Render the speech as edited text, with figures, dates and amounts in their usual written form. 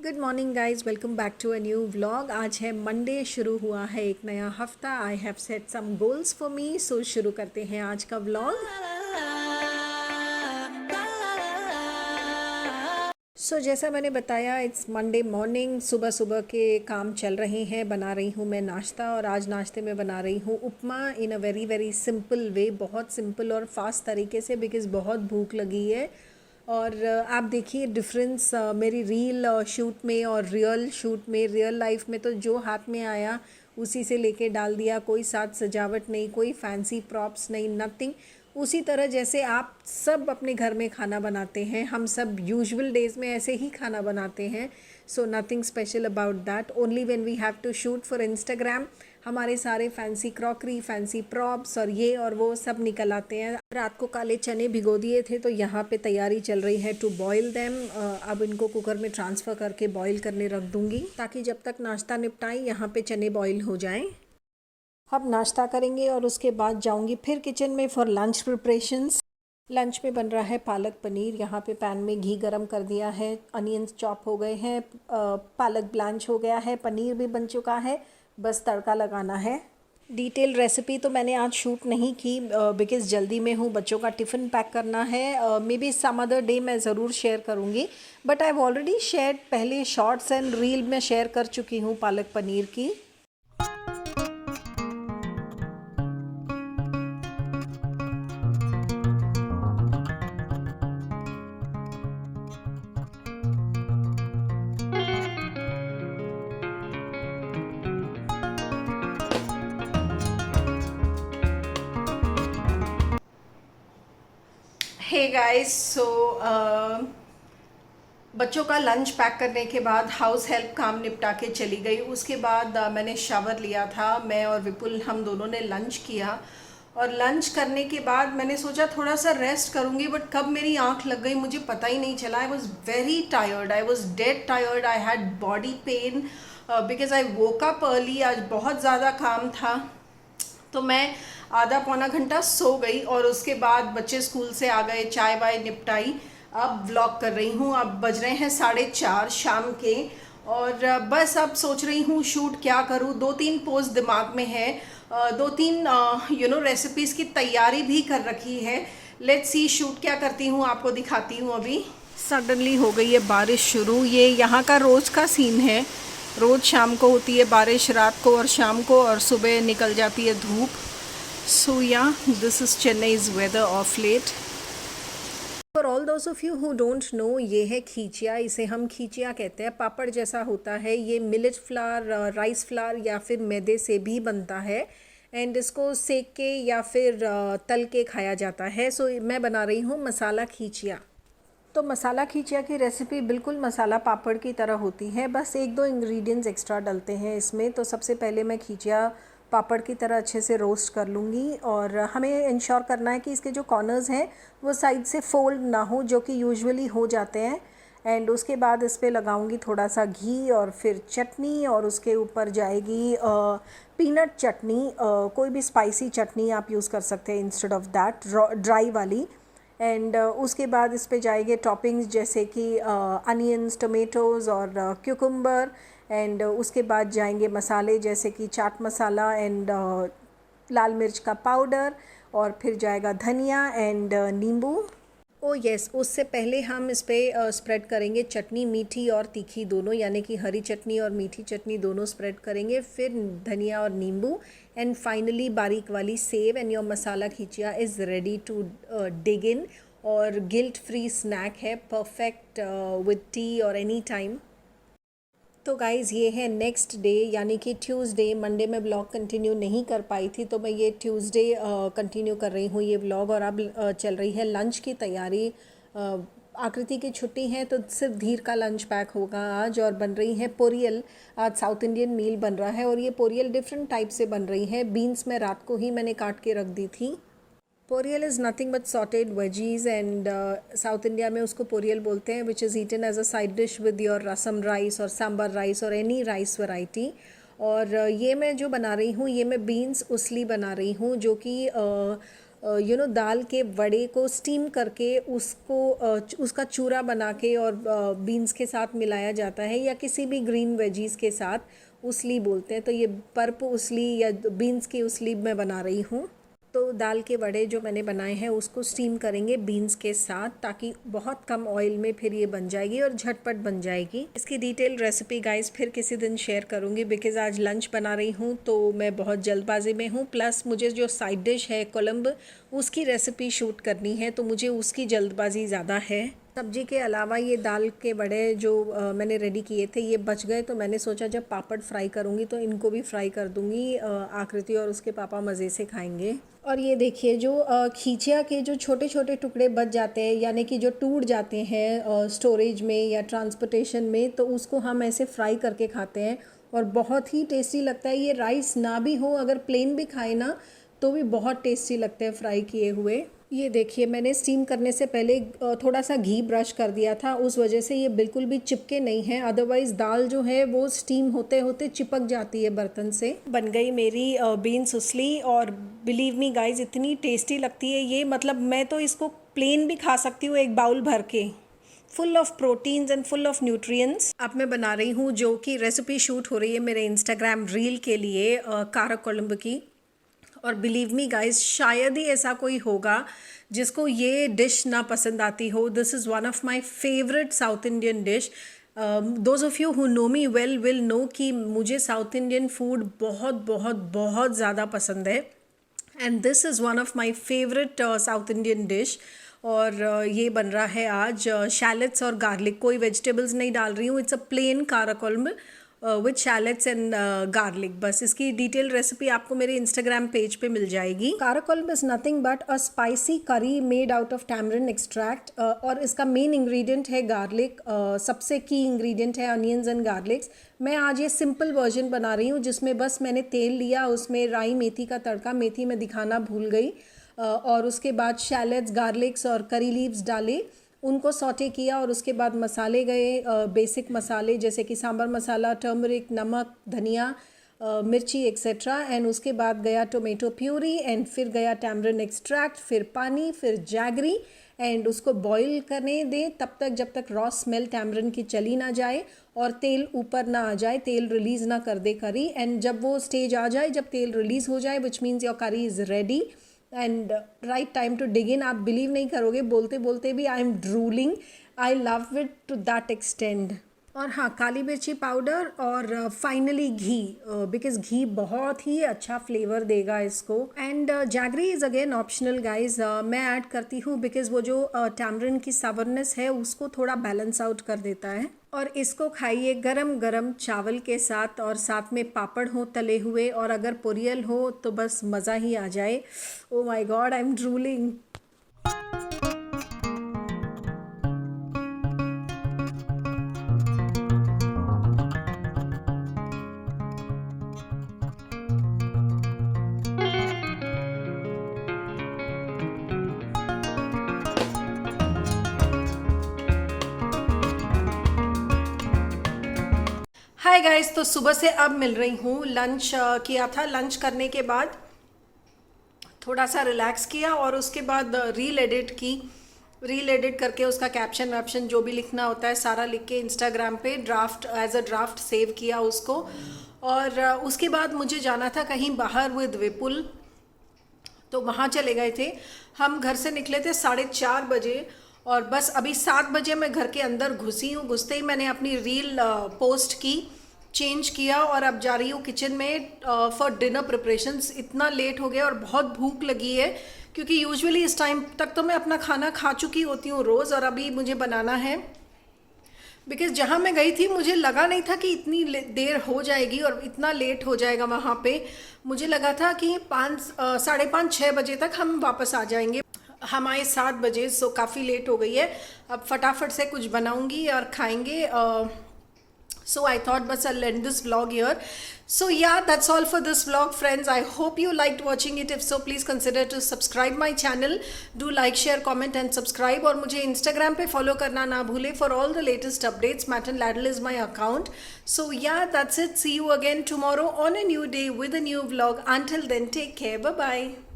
Good morning guys, welcome back to a new vlog. आज है Monday, शुरू हुआ है एक नया हफ्ता। I have set some goals for me, so शुरू करते हैं आज का व्लॉग। सो जैसा मैंने बताया, इट्स मंडे मॉर्निंग। सुबह सुबह के काम चल रहे हैं। बना रही हूँ मैं नाश्ता, और आज नाश्ते में बना रही हूँ upma in a very very simple way, बहुत सिंपल और फास्ट तरीके से, बिकॉज़ बहुत भूख लगी है। और आप देखिए डिफरेंस मेरी रील शूट में और रियल शूट में। रियल लाइफ में तो जो हाथ में आया उसी से लेके डाल दिया, कोई साथ सजावट नहीं, कोई फैंसी प्रॉप्स नहीं, नथिंग। उसी तरह जैसे आप सब अपने घर में खाना बनाते हैं, हम सब यूजुअल डेज़ में ऐसे ही खाना बनाते हैं। So nothing special about that, only when we have to shoot for Instagram हमारे सारे फैंसी क्रॉकरी, फैंसी प्रॉप्स और ये और वो सब निकल आते हैं। रात को काले चने भिगो दिए थे, तो यहाँ पे तैयारी चल रही है टू बॉईल देम। अब इनको कुकर में ट्रांसफ़र करके बॉईल करने रख दूँगी, ताकि जब तक नाश्ता निपटाएं यहाँ पे चने बॉईल हो जाएं। अब नाश्ता करेंगे और उसके बाद जाऊंगी फिर किचन में फॉर लंच प्रिपरेशंस। लंच में बन रहा है पालक पनीर। यहाँ पे पैन में घी गरम कर दिया है, अनियंस चॉप हो गए हैं, पालक ब्लांच हो गया है, पनीर भी बन चुका है, बस तड़का लगाना है। डिटेल रेसिपी तो मैंने आज शूट नहीं की, बिकॉज़ जल्दी में हूँ, बच्चों का टिफ़िन पैक करना है। Maybe some other day मैं ज़रूर शेयर करूँगी, but I have already share पहले शॉर्ट्स एंड रील में शेयर कर चुकी हूँ पालक पनीर की। हे गाइस, सो बच्चों का लंच पैक करने के बाद हाउस हेल्प काम निपटा के चली गई। उसके बाद मैंने शावर लिया था, मैं और विपुल हम दोनों ने लंच किया। और लंच करने के बाद मैंने सोचा थोड़ा सा रेस्ट करूँगी, बट कब मेरी आंख लग गई मुझे पता ही नहीं चला। I was very tired, I was dead tired, I had body pain because I woke up early. आज बहुत ज़्यादा काम था, तो मैं आधा पौना घंटा सो गई। और उसके बाद बच्चे स्कूल से आ गए, चाय वाय निपटाई, अब व्लॉग कर रही हूँ। अब बज रहे हैं 4:30 शाम के, और बस अब सोच रही हूँ शूट क्या करूँ। 2-3 पोस्ट दिमाग में है, 2-3 रेसिपीज़ की तैयारी भी कर रखी है। लेट्स सी शूट क्या करती हूँ, आपको दिखाती हूँ। अभी सडनली हो गई है बारिश शुरू। ये यहाँ का रोज़ का सीन है, रोज़ शाम को होती है बारिश, रात को और शाम को, और सुबह निकल जाती है धूप। So yeah this is Chennai's weather of late. For all those of you who don't know, ये है खींचिया। इसे हम खींचिया कहते हैं। पापड़ जैसा होता है ये, मिलेट फ्लावर, राइस फ्लावर या फिर मैदे से भी बनता है। एंड इसको सेक के या फिर तल के खाया जाता है। सो मैं बना रही हूँ मसाला खींचिया। तो मसाला खींचिया की रेसिपी बिल्कुल मसाला पापड़ की तरह होती है, बस 1-2 इंग्रेडिएंट्स एक्स्ट्रा डलते हैं इसमें। तो सबसे पहले मैं खींचिया पापड़ की तरह अच्छे से रोस्ट कर लूँगी, और हमें इंश्योर करना है कि इसके जो कॉर्नर्स हैं वो साइड से फोल्ड ना हो, जो कि यूजुअली हो जाते हैं। एंड उसके बाद इस पर लगाऊंगी थोड़ा सा घी और फिर चटनी, और उसके ऊपर जाएगी पीनट चटनी। कोई भी स्पाइसी चटनी आप यूज़ कर सकते हैं इंस्टेड ऑफ दैट, ड्राई वाली। एंड उसके बाद इस पे जाएंगे टॉपिंग्स, जैसे कि अनियंस, टोमेटोज़ और क्यूकम्बर। एंड उसके बाद जाएंगे मसाले, जैसे कि चाट मसाला एंड लाल मिर्च का पाउडर, और फिर जाएगा धनिया एंड नींबू। ओ यस, उससे पहले हम इस पर स्प्रेड करेंगे चटनी, मीठी और तीखी दोनों, यानी कि हरी चटनी और मीठी चटनी दोनों स्प्रेड करेंगे, फिर धनिया और नींबू, एंड फाइनली बारीक वाली sev. And your masala khichiya is ready to dig in. और गिल्ट फ्री स्नैक है, परफेक्ट विद टी और एनी टाइम। तो गाइज़, ये है नेक्स्ट डे, यानी कि ट्यूसडे। मंडे में ब्लॉग कंटिन्यू नहीं कर पाई थी, तो मैं ये ट्यूसडे कंटिन्यू कर रही हूँ ये ब्लॉग। और अब चल रही है लंच की तैयारी। आकृति की छुट्टी है, तो सिर्फ धीर का लंच पैक होगा आज। और बन रही है पोरियल। आज साउथ इंडियन मील बन रहा है, और ये पोरियल डिफरेंट टाइप से बन रही है। बीन्स में रात को ही मैंने काट के रख दी थी। Poriyal is nothing but sauteed veggies, and South India में उसको पोरियल बोलते हैं, which is eaten as a side dish with your rasam rice और सांबर राइस और एनी राइस वैरायटी। और ये मैं जो बना रही हूँ, ये मैं बीन्स उसली बना रही हूँ, जो कि दाल के वड़े को स्टीम करके उसका चूरा बना के और बीन्स के साथ मिलाया जाता है, या किसी भी ग्रीन वेजीज के साथ उसली बोलते हैं। तो ये पर्प उसली या बीन्स की उसली मैं बना रही हूँ। तो दाल के वड़े जो मैंने बनाए हैं उसको स्टीम करेंगे बीन्स के साथ, ताकि बहुत कम ऑयल में फिर ये बन जाएगी और झटपट बन जाएगी। इसकी डिटेल रेसिपी गाइस फिर किसी दिन शेयर करूँगी, बिकॉज़ आज लंच बना रही हूँ तो मैं बहुत जल्दबाजी में हूँ। प्लस मुझे जो साइड डिश है कोलंब, उसकी रेसिपी शूट करनी है, तो मुझे उसकी जल्दबाजी ज़्यादा है। सब्जी के अलावा ये दाल के वड़े जो मैंने रेडी किए थे ये बच गए, तो मैंने सोचा जब पापड़ फ्राई करूँगी तो इनको भी फ्राई कर दूँगी। आकृति और उसके पापा मज़े से खाएंगे। और ये देखिए जो खींचिया के जो छोटे छोटे टुकड़े बच जाते हैं, यानी कि जो टूट जाते हैं स्टोरेज में या ट्रांसपोर्टेशन में, तो उसको हम ऐसे फ्राई करके खाते हैं और बहुत ही टेस्टी लगता है। ये राइस ना भी हो, अगर प्लेन भी खाए ना तो भी बहुत टेस्टी लगते हैं फ्राई किए हुए। ये देखिए मैंने स्टीम करने से पहले थोड़ा सा घी ब्रश कर दिया था, उस वजह से ये बिल्कुल भी चिपके नहीं है। अदरवाइज़ दाल जो है वो स्टीम होते होते चिपक जाती है बर्तन से। बन गई मेरी बीन्स उसली, और बिलीव मी गाइज इतनी टेस्टी लगती है ये, मतलब मैं तो इसको प्लेन भी खा सकती हूँ एक बाउल भर के। Full of proteins and full of nutrients. अब मैं बना रही हूँ जो कि रेसिपी शूट हो रही है मेरे इंस्टाग्राम रील के लिए, कारक कोलंब की। और बिलीव मी गाइज शायद ही ऐसा कोई होगा जिसको ये डिश ना पसंद आती हो। This is one of my favourite South Indian dish. Those of you who know me well will know कि मुझे साउथ इंडियन फूड बहुत बहुत बहुत ज़्यादा पसंद है, and this is one of my favourite South Indian dish. और ये बन रहा है आज शैलेट्स और गार्लिक, कोई वेजिटेबल्स नहीं डाल रही हूँ। इट्स अ प्लेन कारा Colombo with chalets and garlic. बस इसकी डिटेल रेसिपी आपको मेरे इंस्टाग्राम पेज पे मिल जाएगी। Kara kolambu is nothing but a spicy curry made out of tamarind extract, और इसका मेन इंग्रेडिएंट है गार्लिक। सबसे की इंग्रेडिएंट है अनियंस एंड गार्लिक्स। मैं आज ये सिंपल वर्जन बना रही हूँ जिसमें बस मैंने तेल लिया, उसमें राई मेथी का तड़का, मेथी में दिखाना भूल गई, और उसके बाद शैलेट्स, गार्लिक्स और करी लीव्स डाले, उनको सॉटे किया, और उसके बाद मसाले गए, बेसिक मसाले जैसे कि सांभर मसाला, टर्मरिक, नमक, धनिया, मिर्ची एक्सेट्रा, एंड उसके बाद गया टोमेटो प्यूरी, एंड फिर गया टैमरिन एक्सट्रैक्ट, फिर पानी, फिर जैगरी, एंड उसको बॉईल करने दें तब तक जब तक रॉ स्मेल टैमरिन की चली ना जाए और तेल ऊपर ना आ जाए, तेल रिलीज़ ना कर दे करी। एंड जब वो स्टेज आ जाए, जब तेल रिलीज़ हो जाए, which means your curry is ready and right time to dig in. आप बिलीव नहीं करोगे, बोलते बोलते भी I am drooling, I love it to that extent. और हाँ, काली मिर्ची पाउडर और फाइनली घी, बिकॉज घी बहुत ही अच्छा फ्लेवर देगा इसको। And jaggery is again optional guys, मैं ऐड करती हूँ बिकॉज वो जो टैमरिन की सावरनेस है उसको थोड़ा बैलेंस आउट कर देता है। और इसको खाइए गरम गरम चावल के साथ, और साथ में पापड़ हो तले हुए, और अगर पोरियल हो तो बस मज़ा ही आ जाए। Oh my God, I am drooling. Hi guys, तो सुबह से अब मिल रही हूँ। लंच किया था, लंच करने के बाद थोड़ा सा रिलैक्स किया, और उसके बाद रील एडिट करके उसका कैप्शन वैप्शन जो भी लिखना होता है सारा लिख के इंस्टाग्राम पे draft as a draft save किया उसको। और उसके बाद मुझे जाना था कहीं बाहर विद विपुल, तो वहाँ चले गए थे हम। घर से निकले थे 4:30 बजे, और बस अभी 7 बजे मैं घर के अंदर घुसी हूँ। घुसते ही मैंने अपनी रील पोस्ट की, चेंज किया, और अब जा रही हूँ किचन में फॉर डिनर प्रिपरेशंस। इतना लेट हो गया और बहुत भूख लगी है, क्योंकि यूजुअली इस टाइम तक तो मैं अपना खाना खा चुकी होती हूँ रोज़, और अभी मुझे बनाना है। बिकॉज़ जहाँ मैं गई थी मुझे लगा नहीं था कि इतनी देर हो जाएगी और इतना लेट हो जाएगा वहाँ पे। मुझे लगा था कि 5:30-6 बजे तक हम वापस आ जाएंगे। हम आए 7 बजे, सो काफ़ी लेट हो गई है। अब फटाफट से कुछ बनाऊंगी और खाएंगे। So I thought but I'll end this vlog here. So yeah, that's all for this vlog, friends. I hope you liked watching it. If so, please consider to subscribe my channel. Do like, share, comment and subscribe. और मुझे Instagram पे follow करना ना भूले for all the latest updates. Matt and Ladle is my account. So yeah, that's it. See you again tomorrow on a new day with a new vlog. Until then, take care. Bye-bye.